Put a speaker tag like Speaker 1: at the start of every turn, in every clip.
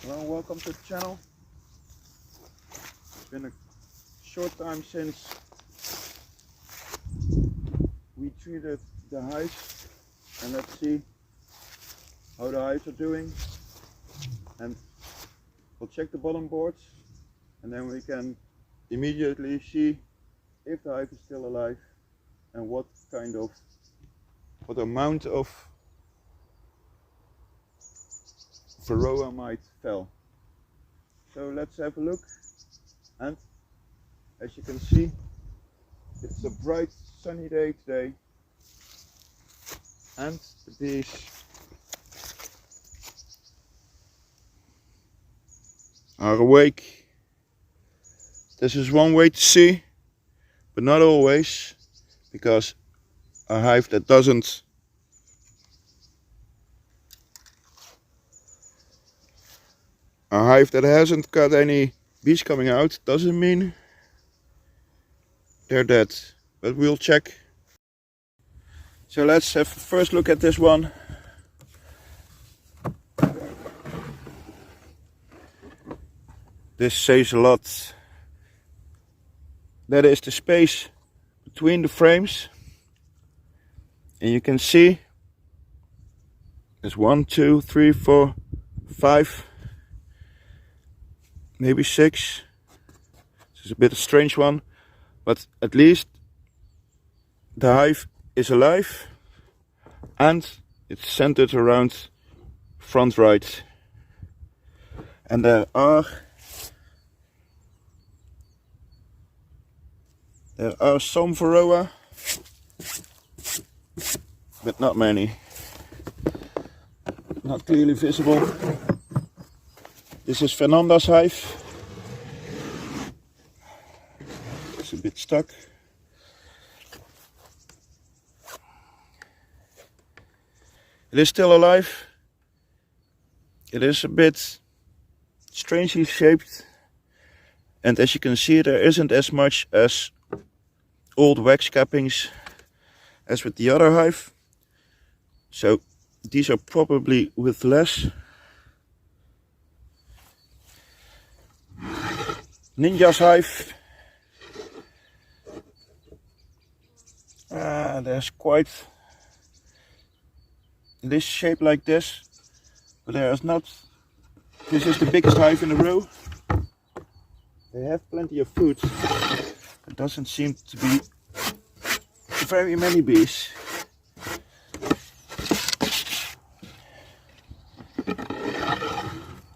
Speaker 1: Well, welcome to the channel. It's been a short time since we treated the hives, and let's see how the hives are doing. And we'll check the bottom boards, and then we can immediately see if the hive is still alive and what amount of Varroa mite fell. So let's have a look, and as you can see, it's a bright sunny day today, and the bees are awake. This is one way to see, but not always, because a hive that hasn't got any bees coming out doesn't mean they're dead, but we'll check. So let's have a first look at this one. This says a lot. That is the space between the frames, and you can see there's 1, 2, 3, 4, 5, maybe 6. This is a bit of a strange one, but at least the hive is alive and it's centered around front right. And there are some Varroa, but not many. Not clearly visible. This is Fernanda's hive. It's a bit stuck. It is still alive. It is a bit strangely shaped, and as you can see, there isn't as much as old wax cappings as with the other hive. So these are probably with less. Ninja's hive. There's quite. It is shaped like this, but there is not. This is the biggest hive in the row. They have plenty of food. There doesn't seem to be very many bees.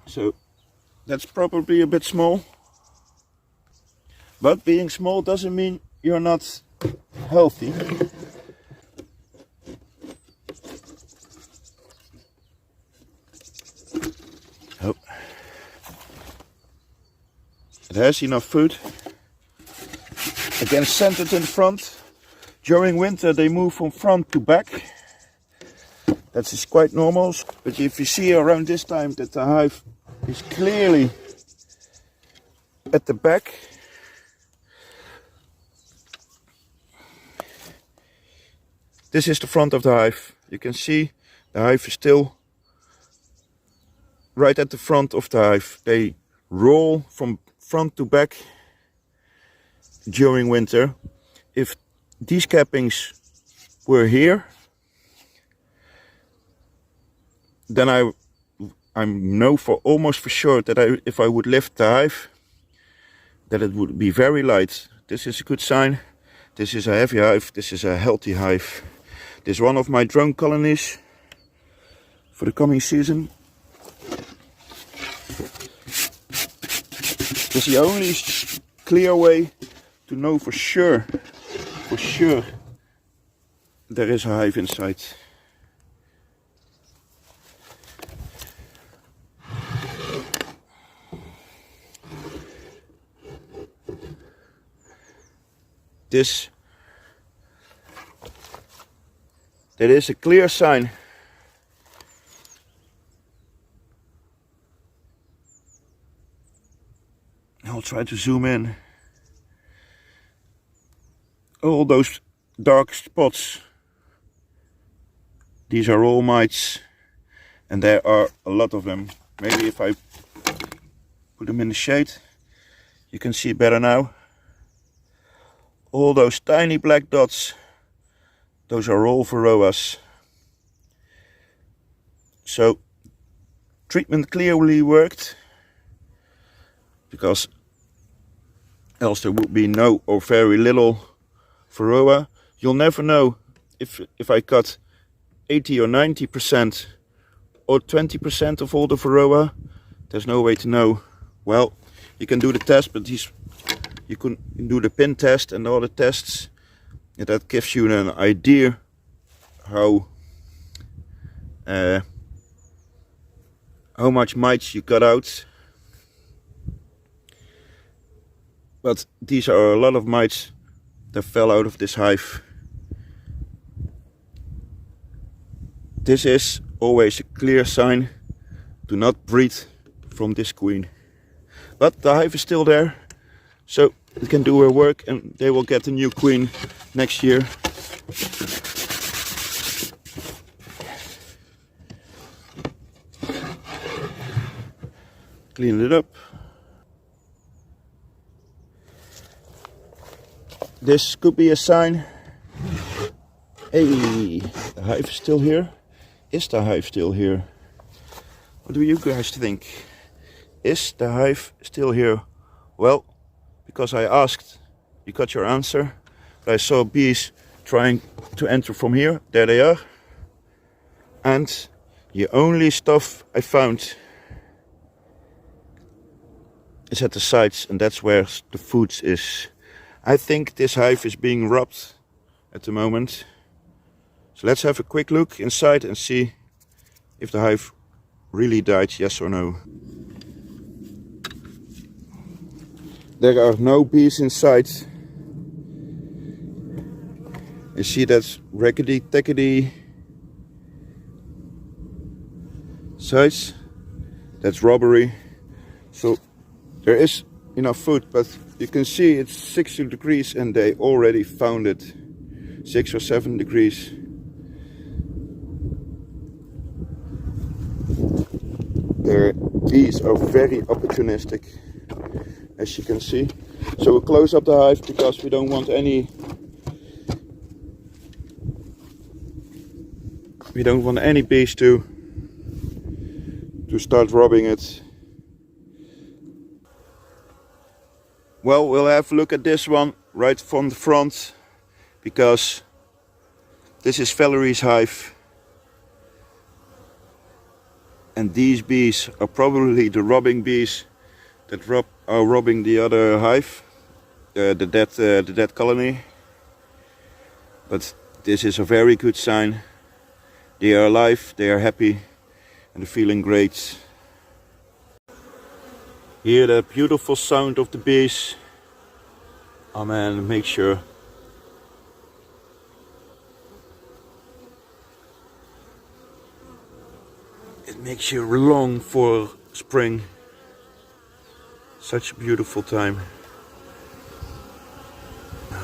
Speaker 1: So that's probably a bit small. But being small doesn't mean you're not healthy. Oh. It has enough food. Again, centered in front. During winter they move from front to back. That is quite normal. But if you see around this time that the hive is clearly at the back, this is the front of the hive. You can see the hive is still right at the front of the hive. They roll from front to back during winter. If these cappings were here, then I know for almost for sure that if I would lift the hive, that it would be very light. This is a good sign. This is a heavy hive. This is a healthy hive. This is one of my drone colonies for the coming season. This is the only clear way to know for sure there is a hive inside. That is a clear sign. I'll try to zoom in. All those dark spots, these are all mites, and there are a lot of them. Maybe if I Put them in the shade. You can see better now. All those tiny black dots, those are all Varroas. So treatment clearly worked, because else there would be no or very little Varroa. You'll never know if I cut 80 or 90% or 20% of all the Varroa. There's no way to know. Well, you can do the test, but you can do the pin test and all the tests. And that gives you an idea how much mites you got out. But these are a lot of mites that fell out of this hive. This is always a clear sign to not breed from this queen. But the hive is still there, so it can do her work, and they will get a new queen next year. Clean it up. This could be a sign. Hey, the hive is still here. Is the hive still here? What do you guys think? Is the hive still here? Well, because I asked, you got your answer. I saw bees trying to enter from here. There they are. And the only stuff I found is at the sides, and that's where the food is. I think this hive is being robbed at the moment. So let's have a quick look inside and see if the hive really died, yes or no. There are no bees inside. You see that raggedy-taggedy size? That's robbery. So there is enough food, but you can see it's 60 degrees and they already found it. 6 or 7 degrees. The bees are very opportunistic, as you can see. So we'll close up the hive because we don't want any bees to start robbing it. Well, we'll have a look at this one right from the front, because this is Valerie's hive. And these bees are probably the robbing bees that are robbing the other hive, the dead colony. But this is a very good sign. They are alive, they are happy, and they're feeling great. Hear the beautiful sound of the bees. Oh man, make sure. It makes you long for spring. Such a beautiful time.